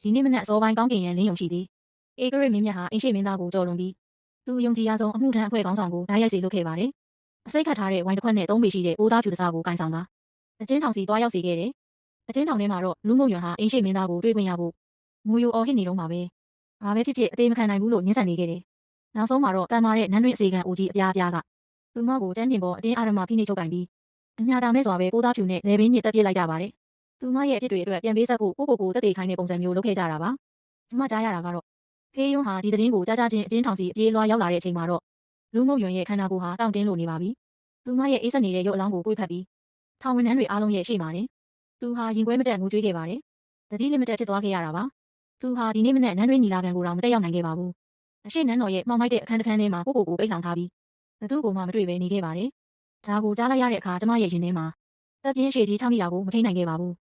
ဒီနေ့မနက်အစောပိုင်းကောင်းကင်ရန်လင်းယုံရှိသည်ဧကရစ်မင်းမြတ်ဟာအင်းရှိမင်းသားကိုကြော်လွန်ပြီးသူယုံကြည်ရဆုံးအမှုထမ်းအဖွဲ့ခေါင်းဆောင်ကိုဓာတ်ရိုက်စေလွှတ်ခဲ့ပါတယ်အစိတ်ခတ်ထားတဲ့ဝိုင်တစ်ခွက်နဲ့3ပေရှိတဲ့ပိုးသားဖြူတစားကိုကင်ဆောင်တာအကျဉ်းထောင်စီတွားရောက်စေခဲ့တယ်အကျဉ်းထောင်ထဲမှာတော့လူငုံရွံဟာအင်းရှိမင်းသားကိုတွေ့ခွင့်ရဖို့ငိုယိုအော်ဟစ်နေတော့မှာပဲဘာပဲဖြစ်ဖြစ်အသေးမခံနိုင်ဘူးလို့ညှင်းဆန်နေခဲ့တယ်နောက်ဆုံးမှာတော့တန်မာတဲ့နန်းတွင်းအစီကံအိုကြီးအပြားအပြားကသူမကိုကျမ်းပြင်ပေါ်အတင်းအာရမဖိနှိပ်ချုပ်ကင်ပြီးအညာတာမဲ့စွာပဲပိုးသားဖြူနဲ့လေပင်းညစ်တက်ပြစ်လိုက်ကြပါတယ်သူမရဲ့အဖြစ်တွေအတွက်ပြန်ပေးဆက်ဖို့ကိုတက်တေခိုင်းတဲ့ပုံစံမျိုးလုပ်ခဲ့ကြတာပါကျမကြားရတာကတော့ဖေးယွန်းဟာဒီသတင်းကိုကြားချင်းအကျဉ်းထောင်စီအပြေးလွှားရောက်လာတဲ့အချိန်မှာတော့လူငုံရွံရဲ့ခန္ဓာကိုယ်ဟာတောင့်တင်းလို့နေပါပြီသူမရဲ့အေးဆက်နေတဲ့ရုပ်အလောင်းကိုတွေးဖက်ပြီးထောင်ဝန်ထမ်းတွေအားလုံးရဲ့ရှေ့မှာနေသူဟာရင်ခွဲမတက်ငိုကြွေးခဲ့ပါတယ်တတိလစ်မတက်ဖြစ်သွားခဲ့ရတာပါသူဟာဒီနေ့မနက်နန်းတွင်းညီလာခံကိုတော့မတက်ရောက်နိုင်ခဲ့ပါဘူးအရှိနန်းတော်ရဲ့မှောင်မိုက်တဲ့အခန်းတစ်ခန်းထဲမှာကိုပိတ်လောင်ထားပြီးဘသူ့ကိုမှမတွေ့ပဲနေခဲ့ပါတယ်ဒါကိုကြားလိုက်ရတဲ့အခါကျမရဲ့ရင်ထဲမှာတက်ပြင်းရှည်ကြီးချမိတာကိုမထိန်နိုင်ခဲ့ပါဘူ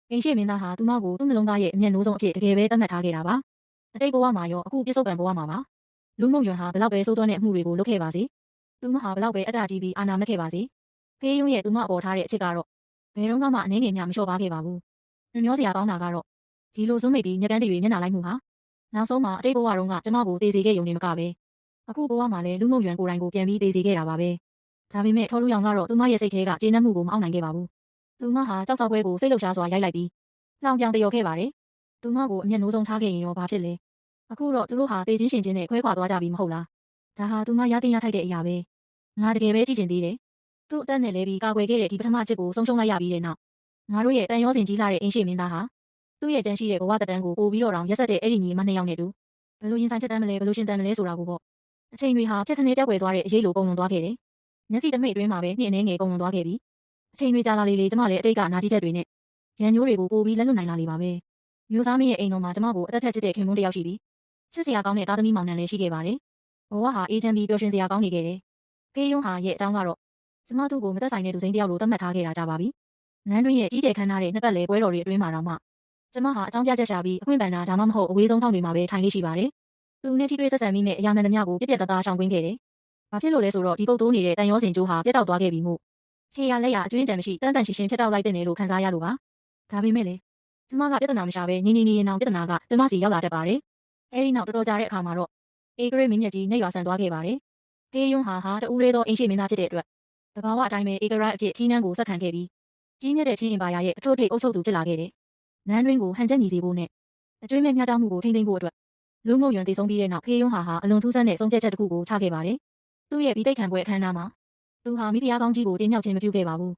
းအင်းရှိမင်းသားဟာသူမကိုသူ့နှလုံးသားရဲ့အမျက်နှိုးဆုံးအဖြစ်တကယ်ပဲသတ်မှတ်ထားခဲ့တာပါအတိတ်ဘဝမှာရောအခုပြစ္ဆုတ်ပံဘဝမှာပါလူငုံရွံဟာဘလောက်ပဲစိုးသွမ်းတဲ့အမှုတွေကိုလုပ်ခဲ့ပါစေသူမဟာဘလောက်ပဲအတ္တကြီးပြီးအာနာမက်ခဲ့ပါစေဖေးယွန်းရဲ့သူမအပေါ်ထားတဲ့အချစ်ကတော့ဘယ်တော့မှအနှဲငယ်များမလျှော့ပါခဲ့ပါဘူးညမျောစရာကောင်းတာကတော့ဒီလိုစွန့်မိတ်ပြီးမျက်ကန်းတွေမျက်နှာလိုက်မှုဟာနောက်ဆုံးမှာအတိတ်ဘဝတုန်းကကျမကိုတေးစေခဲ့ရုံနဲ့မကပဲအခုဘဝမှာလည်းလူငုံရွံကိုယ်တိုင်ကိုပြန်ပြီးတေးစေခဲ့တာပါပဲဒါပေမဲ့ထော်လူရောင်ကတော့သူမရဲ့စိတ်ထဲကကျေနပ်မှုကိုမအောင်နိုင်ခဲ့ပါဘူးသူမဟာကြောက်ဆောက်ပွဲကိုစိတ်လှုပ်ရှားစွာရိုက်လိုက်ပြီးလောင်ပြောင်တယောခဲ့ပါတယ်သူမကိုအမျက်နှိုးဆုံးထားခဲ့ရင်ရောဘာဖြစ်လဲအခုတော့သူတို့ဟာတေးချင်းရှင်ချင်းနဲ့ခွဲခွာသွားကြပြီမဟုတ်လားဒါဟာသူမရတင်ရထိုက်တဲ့အရာပဲငါတကယ်ပဲကြည့်ချင်သေးတယ်သူ့အသက်နဲ့လဲပြီးကာကွယ်ခဲ့တဲ့ဒီပထမအချက်ကိုဆုံးရှုံးလိုက်ရပြီးတဲ့နောက်ငါတို့ရဲ့တန်ရောစင်ကြီးလာတဲ့အင်းရှိမင်းသားဟာသူ့ရဲ့ကြမ်းရှိတဲ့ဘဝတက်တန်းကိုပို့ပြီးတော့တောင်ရက်ဆက်တဲ့အဲ့ဒီညီမနှစ်ယောက်နဲ့တူဘယ်လိုရင်ဆိုင်ဖြစ်တမ်းမလဲဘယ်လိုရှင်တမ်းမလဲဆိုတာကိုပေါ့အချိန်တွေဟာဖြတ်ခနဲတက်ွယ်သွားတဲ့အရေးလိုကုန်လွန်သွားခဲ့တယ်မျက်စိတမိတ်အတွင်းမှာပဲနှစ်အနေငယ်ကုန်လွန်သွားခဲ့ပြီအချိန်တွေကြာလာလေကျမလည်းအတိတ်ကနာကြည့်ချက်တွေနဲ့ရန်မျိုးတွေကိုပို့ပြီးလက်လွတ်နိုင်လာလေပါပဲမျိုးသားမင်းရဲ့အိမ်တော်မှာကျမကိုအသက်ထက်ချစ်တဲ့ခင်မွန်းတစ်ယောက်ရှိပြီးချစ်စရာကောင်းတဲ့သားသမီးမောင်နှံလည်းရှိခဲ့ပါတယ်ဘဝဟာအေးချမ်းပြီးပျော်ရွှင်စရာကောင်းနေခဲ့တယ်ဖေးယွန်းဟာရဲ့အကြောင်းကတော့ကျမတို့ကိုမသက်ဆိုင်တဲ့သူစိမ်းတစ်ယောက်လိုသတ်မှတ်ထားခဲ့တာကြပါပြီနန်းတွင်းရဲ့ကြီးကျယ်ခမ်းနားတဲ့နှစ်ပတ်လည်ပွဲတော်တွေအတွင်းမှာတော့မှကျမဟာအကြောင်းပြချက်ရှာပြီးအခွင့်ပန်တာဒါမှမဟုတ်အဝေးဆုံးထောင်တွေမှာပဲထိုင်လေးရှိပါတယ်သူနဲ့ထိတွေ့ဆက်ဆံမိနဲ့အရာမှန်သမျှကိုပြက်ပြက်သားသားရှောင်ကွင်းခဲ့တယ်ဘာဖြစ်လို့လဲဆိုတော့ဒီပုတ်တိုးနေတဲ့တန်ရောစင်ကျိုးဟာပြတ်တောက်သွားခဲ့ပြီမို့ခြေရလက်ရအကျွင်းကြံမရှိတန်ရှင်းရှင်းဖြတ်တောက်လိုက်တဲ့နယ်လို့ခံစားရလို့ပါဒါပေမဲ့လေကျမကပြဿနာမရှာပဲငင်းရင်အောင်ပြဿနာကကျမစီရောက်လာတတ်ပါတယ်အဲဒီနောက်တော်တော်ကြာတဲ့အခါမှာတော့ဧကရစ်မင်းမြတ်ကြီးနှိပ်ရွာဆန်သွားခဲ့ပါတယ်ဖေးယွန်းဟာတူးလေးသောအင်းရှိမင်းသားဖြစ်တဲ့အတွက်တဘာဝအတိုင်းပဲဧကရစ်အဖြစ်ထီးနှန်းကိုဆက်ခံခဲ့ပြီးကြီးမြတ်တဲ့ချင်းအင်ပါယာရဲ့အထွတ်ထိပ်အုပ်ချုပ်သူဖြစ်လာခဲ့တယ်နန်းတွင်းကိုဟန်ချက်ညီစေဖို့နဲ့အကျွေးမဲ့မျှတမှုကိုထိန်းသိမ်းဖို့အတွက်လူငုံရွံတည်ဆုံးပြီးတဲ့နောက်ဖေးယွန်းဟာအလွန်ထူးဆန်းတဲ့ဆုံးဖြတ်ချက်တစ်ခုကိုချခဲ့ပါတယ်သူ့ရဲ့ပြီးတိတ်ခံပွဲအခမ်းအနားမှာသူဟာမိဖုရားကောင်းကြီးကိုတင်းမြောက်ခြင်းမပြုခဲ့ပါဘူ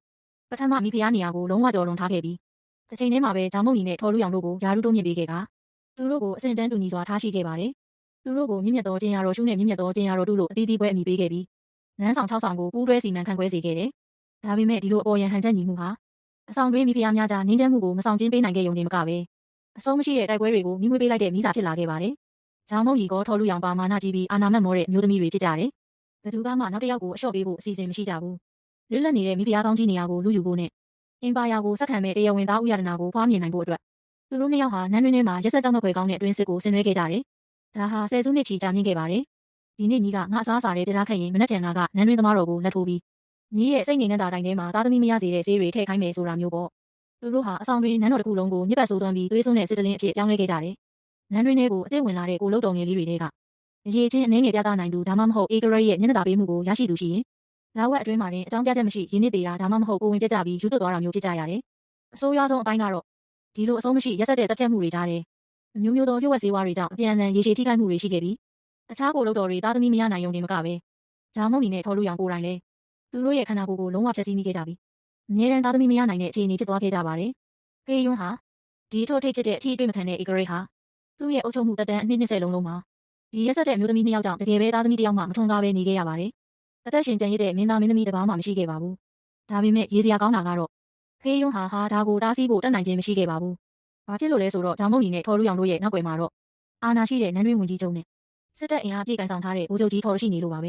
းပထမမိဖုရားနေရာကိုလုံးဝကျော်လွန်ထားခဲ့ပြီးတစ်ချိန်တည်းမှာပဲဂျောင်းမုံကြီးနဲ့ထော်လူရောင်တို့ကိုယာရုတိုးမြင့်ပေးခဲ့ကသူတို့ကိုအစဉ်တန်းတူညီစွာထားရှိခဲ့ပါတယ်သူတို့ကိုမြင့်မြတ်သောကျင်ရတော်ရှုနဲ့မြင့်မြတ်သောကျင်ရတော်တို့လိုအသီးသီးပွဲအမိပေးခဲ့ပြီးနန်းဆောင်6ဆောင်ကိုပူးတွဲစီမံခန့်ခွဲစေခဲ့တယ်ဒါပေမဲ့ဒီလိုအပေါ်ယံဟန်ချက်ညီမှုဟာအဆောင်တွင်းမိဖုရားများကြားငင်းချမ်းမှုကိုမဆောင်ကျင်းပေးနိုင်ခဲ့ရုံနဲ့မကပဲအဆုံးမရှိတဲ့တိုက်ပွဲတွေကိုမိမွေးပေးလိုက်တဲ့မိစာဖြစ်လာခဲ့ပါတယ်ဂျောင်းမုံကြီးကထော်လူရောင်ပါမာနကြီးပြီးအာနာမတ်မောတဲ့မျိုးသမီးတွေဖြစ်ကြတယ်ဘယ်သူကမှနောက်တစ်ယောက်ကိုအလျှော့ပေးဖို့အစီအစဉ်မရှိကြဘူးလွတ်လပ်နေတဲ့မိဖုရားကောင်းကြီးနေရာကိုလူယူဖို့နဲ့အင်ပါယာကိုဆက်ခံမဲ့တရားဝင်သားဥယျာဒနာကိုဖွားမြင်နိုင်ဖို့အတွက်သူတို့နှစ်ယောက်ဟာနန်းတွင်းထဲမှာရက်ဆက်ကြောက်မက်ဖွယ်ကောင်းတဲ့အတွင်းစစ်ကိုဆင်နွှဲခဲ့ကြတယ်ဒါဟာဆယ်စုနှစ်ချီကြာမြင့်ခဲ့ပါတယ်ဒီနေ့ညီကငါအစားအစာတွေတရားခက်ရင်မနှက်ပြန်ကနန်းတွင်းသမားတော်ကိုလက်ထိုးပြီးညီရဲ့စိတ်ငြိမ်တဲ့တိုင်းထဲမှာသားသမီးမရစေတဲ့ဈေးတွေထည့်ခိုင်းမယ်ဆိုတာမျိုးပေါ့သူတို့ဟာအဆောင်တွင်နန်းတော်တစ်ခုလုံးကိုညစ်ပတ်ဆိုးသွမ်းပြီးသွေးစွန်းတဲ့စစ်တလင်းအဖြစ်ပြောင်းလဲခဲ့ကြတယ်နန်းတွင်းတွေကိုအသစ်ဝင်လာတဲ့ကိုလုတ်တော်ငယ်လေးတွေကအရေးချင်းအနေငယ်ပြသနိုင်သူဒါမှမဟုတ်ဧကရရဲ့မျက်နှာသာပေးမှုကိုရရှိသူရှိရင်နောက်ဝက်အတွင်းမှာတင်အကြောင်းပြချက်မရှိရင်းနစ်သေးတာဒါမှမဟုတ်ကိုဝင်ပြကြပြီးယူသွတ်သွားတာမျိုးဖြစ်ကြရတယ်အဆိုးရွားဆုံးအပိုင်းကတော့ဒီလိုအဆုံးမရှိရက်ဆက်တဲ့တပ်ဖြတ်မှုတွေကြားတယ်အမျိုးမျိုးသောပြုတ်ဝက်ဆေးဝါးတွေကြောင့်အပြန်အလှန်ရေရှည်ထိခိုက်မှုတွေရှိခဲ့ပြီးအခြားကိုလုတ်တော်တွေသားသမီးမရနိုင်ုံတင်မကပဲဂျာမုံနီနဲ့ထော်လူရောင်ကိုယ်တိုင်လဲသူတို့ရဲ့ခန္ဓာကိုယ်ကိုလုံးဝဖျက်ဆီးမိခဲ့ကြပြီအမြဲတမ်းသားသမီးမရနိုင်တဲ့အခြေအနေဖြစ်သွားခဲ့ကြပါတယ်ဖေးယွန်းဟာဒီထို့ထိပ်ဖြစ်တဲ့အထီးအတွေ့မခံတဲ့ဧကရိတ်ဟာသူ့ရဲ့အုပ်ချုပ်မှုတက်တန်းအနှစ်20လုံးမှာဒီရက်ဆက်တဲ့မျိုးသမီးနှစ်ယောက်ကြောင့်တကယ်ပဲသားသမီးတစ်ယောက်မှမထွန်းကားပဲနေခဲ့ရပါတယ်အသက်ရှင်ကျန်ရစ်တဲ့မင်းသားမင်းသမီးတစ်ပါးမှမရှိခဲ့ပါဘူးဒါပေမဲ့ရေးစရာကောင်းတာကတော့ဖေးယွန်းဟာဒါကိုတားဆီးဖို့တတ်နိုင်ခြင်းမရှိခဲ့ပါဘူးဘာဖြစ်လို့လဲဆိုတော့ဂျောင်းမုံကြီးနဲ့ထော်လူရောင်တို့ရဲ့နောက်ွယ်မှာတော့အာနာရှိတဲ့နန်းတွင်းဝင်ကြီးချုပ်နဲ့စစ်တပ်အင်အားပြည့်ကန်ဆောင်ထားတဲ့ဗိုလ်ချုပ်ကြီးထော်ရှိနေလို့ပါပ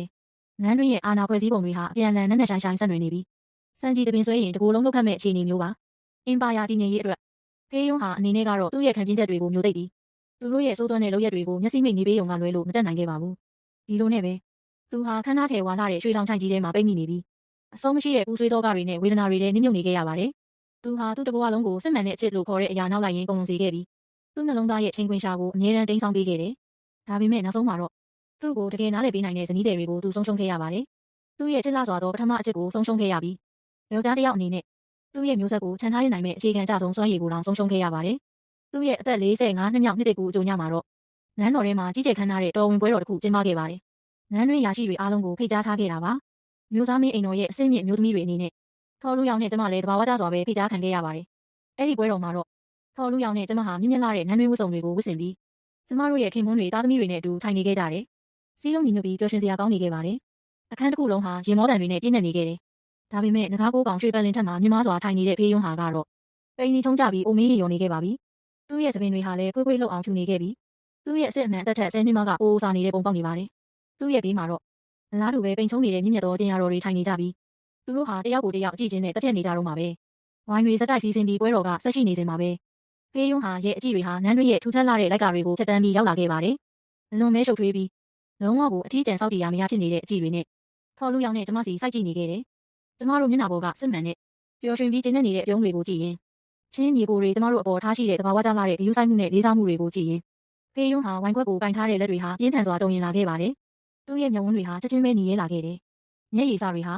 ဲနန်းတွင်းရဲ့အာနာဖွဲ့စည်းပုံတွေဟာအပြန်အလှန်နဲ့ဆိုင်ဆက်နွယ်နေပြီးစံကြီးတပင်ဆွဲရင်တကူလုံးလောက်ခတ်မဲ့အခြေအနေမျိုးပါအင်ပါယာတည်ငြိမ်ရေးအတွက်ဖေးယွန်းဟာအနေနဲ့ကတော့သူ့ရဲ့ခံပြင်းချက်တွေကိုမျိုးသိပ်ပြီးသူတို့ရဲ့စိုးသွမ်းတဲ့လုပ်ရက်တွေကိုမျက်စိမိတ်နေပေးုံကလွဲလို့မတတ်နိုင်ခဲ့ပါဘူးဒီလိုနဲ့ပဲသူဟာခန်းသားထဲဝါလာတဲ့ရွှေထောင်ချိုင်ကြီးထဲမှာပိတ်မိနေပြီးအဆုံးမရှိတဲ့ပူဆွေးသောကတွေနဲ့ဝေဒနာတွေနဲ့နစ်မြုပ်နေခဲ့ရပါတယ်သူဟာသူ့တဘဝလုံးကိုစစ်မှန်တဲ့အချစ်လို့ခေါ်တဲ့အရာနောက်လိုက်ရင်းကုန်လွန်စေခဲ့ပြီး သူ့နှလုံးသားရဲ့ချိန်ခွင်ရှာကိုအမြဲတမ်းတိမ်းဆောင်ပေးခဲ့တယ်။ဒါပေမဲ့နောက်ဆုံးမှာတော့သူ့ကိုတကယ်နားလည်ပေးနိုင်တဲ့ဇနီးသည်တွေကိုသူဆုံးရှုံးခဲ့ရပါတယ်။သူ့ရဲ့ချစ်လှစွာသောပထမအချစ်ကိုဆုံးရှုံးခဲ့ရပြီးယောက်ျားတစ်ယောက်အနေနဲ့သူ့ရဲ့မျိုးဆက်ကိုခြံထားရနိုင်မဲ့အခြေခံအကျဆုံးစွမ်းရည်ကိုတောင်ဆုံးရှုံးခဲ့ရပါတယ်။သူ့ရဲ့အသက်45နှစ်မြောက်နှစ်တကူအကြိုညမှာတော့နန်းတော်ထဲမှာကြီးကျယ်ခမ်းနားတဲ့တော်ဝင်ပွဲတော်တစ်ခုကျင်းပခဲ့ပါတယ်။နန်းတွင်းရာရှိတွေအားလုံးကိုဖိတ်ကြားထားခဲ့တာပါ။မျိုးသားမင်းအိမ်တော်ရဲ့အစိမ့်မြင့်မျိုးသမီးတွေအနေနဲ့ထော်လူရောင်နဲ့ကျမလည်းတဘာဝကျစွာပဲဖိတ်ကြားခံခဲ့ရပါတယ်။အဲ့ဒီပွဲတော်မှာတော့ထော်လူရောင်နဲ့ကျမဟာမြင့်မြတ်လာတဲ့နန်းတွင်းဝတ်စုံတွေကိုဝတ်ဆင်ပြီးကျမတို့ရဲ့ခင်မွန်းတွေသားသမီးတွေနဲ့အတူထိုင်နေခဲ့ကြတယ်။စီးလုံးညီညွတ်ပြီးပျော်ရွှင်စရာကောင်းနေခဲ့ပါတယ်။အခန်းတစ်ခုလုံးဟာရေမောတံတွေနဲ့ပြည့်နှက်နေခဲ့တယ်။ဒါပေမဲ့ငကားကိုးကောင်ရွှေပန်းလင်းထက်မှာမြင့်မားစွာထိုင်နေတဲ့ဖေးယွန်းဟာကတော့ပိန်နေချုံကြပြီးအိုမင်းရေရော်နေခဲ့ပါပြီ။သူ့ရဲ့သပင်တွေဟာလည်းခွေးခွေးလှုပ်အောင်ဖြူနေခဲ့ပြီးသူ့ရဲ့အစစ်အမှန်အသက်ထက်10နှစ်မှကအိုးစားနေတဲ့ပုံပေါက်နေပါတယ်။သူ့ရဲ့ဘေးမှာတော့အလားတူပဲပိန်ချုံနေတဲ့မြင့်မြတ်သောကျင်ရတော်တွေထိုင်နေကြပြီးသူတို့ဟာတယောက်ကိုတယောက်ကြည့်ချင်းနဲ့တက်ပြက်နေကြတော့မှာပဲ။ဝိုင်းတွေစက်တိုက်စီးဆင်းပြီးပွဲတော်ကဆက်ရှိနေစဉ်မှာပဲဖေးယွန်းဟာရဲ့အကြည့်တွေဟာနန်းတွင်းရဲ့ထူထပ်လာတဲ့လိုက်ကာတွေကိုဖြတ်တန်းပြီးရောက်လာခဲ့ပါတယ်။လွန်မဲရှုပ်ထွေးပြီးလုံးဝကိုအထီးကျန်ဆောက်တည်ရမရဖြစ်နေတဲ့အကြည့်တွေနဲ့ထော်လူရောင်နဲ့ကျမစီစိုက်ကြည့်နေခဲ့တယ်။ကျမတို့မျက်နှာပေါ်ကစစ်မှန်နဲ့ပျော်ရွှင်ပြီးကျဉ်းနေတဲ့အပြုံးတွေကိုကြည့်ရင်ချင်းညီကိုတွေကျမတို့အပေါ်ထားရှိတဲ့တဘာဝကျလာတဲ့ဂရုစိုက်မှုနဲ့လေးစားမှုတွေကိုကြည့်ရင်ဖေးယွန်းဟာဝိုင်းခွက်ကိုကင်ထားတဲ့လက်တွေဟာပြင်းထန်စွာတုံရင်လာခဲ့ပါတယ်။သူ့ရဲ့မျက်ဝန်းတွေဟာချက်ချင်းပဲหนีရဲလာခဲ့တယ်။မျက်ရည်စတွေဟာ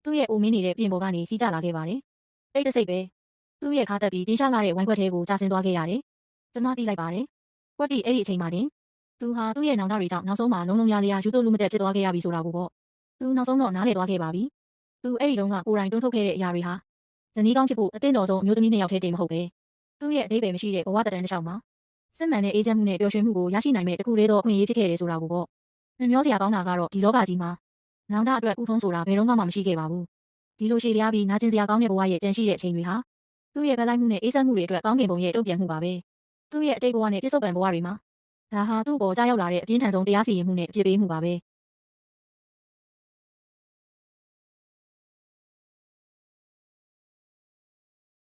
သူ့ရဲ့အိုမင်းနေတဲ့ပြင်ပေါ်ကနေစီးကျလာခဲ့ပါတယ်။တိတ်တဆိတ်ပဲသူ့ရဲ့ခါတက်ပြီးတင်းရှားလာတဲ့ဝိုင်းခွက်ထဲကိုကျဆင်းသွားခဲ့ရတယ်။ကျမသိလိုက်ပါတယ်။ကွက်တီအဲ့ဒီအချိန်မှတင်သူဟာသူ့ရဲ့နောင်တတွေကြောင့်နောက်ဆုံးမှာလုံးလုံးများလျာယူတို့လူမတက်ဖြစ်သွားခဲ့ရပြီဆိုတာကိုပေါ့သူနောက်ဆုံးတော့နားလည်သွားခဲ့ပါပြီ။သူအဲ့ဒီတုန်းကကိုယ်တိုင်တွန်းထုတ်ခဲ့တဲ့အရာတွေဟာဇနီးကောင်းဖြစ်ဖို့အသင့်တော်ဆုံးအမျိုးသမီးနှစ်ယောက်ထဲတည်းမဟုတ်ပဲသူ့ရဲ့အဓိပ္ပာယ်မရှိတဲ့ဘဝတတန်းတစ်လျှောက်မှာစစ်မှန်တဲ့အေဂျင့်မှုနဲ့ပျော်ရွှင်မှုကိုရရှိနိုင်မဲ့တခုတည်းသောအခွင့်အရေးဖြစ်ခဲ့တယ်ဆိုတာကိုပေါ့မျောစရာကောင်းတာကတော့ဒီလောကကြီးမှာနောင်တအတွက်ဥထုံးဆိုတာဘယ်တော့မှမရှိခဲ့ပါဘူးဒီလိုရှည်လျားပြီးနာကျင်စရာကောင်းတဲ့ဘဝရဲ့ကြံရှိတဲ့အချိန်တွေဟာသူ့ရဲ့ဗလိုက်မှုနဲ့အေးဆက်မှုတွေအတွက်ကောင်းကင်ဘုံရဲ့တုံ့ပြန်မှုပါပဲသူ့ရဲ့အတိတ်ဘဝနဲ့ပြစ္ဆုတ်ပံဘဝတွေမှာဒါဟာသူ့ပေါ်ကြားရောက်လာတဲ့အပြင်းထန်ဆုံးတရားစီရင်မှုနဲ့အပြစ်ပေးမှုပါပဲ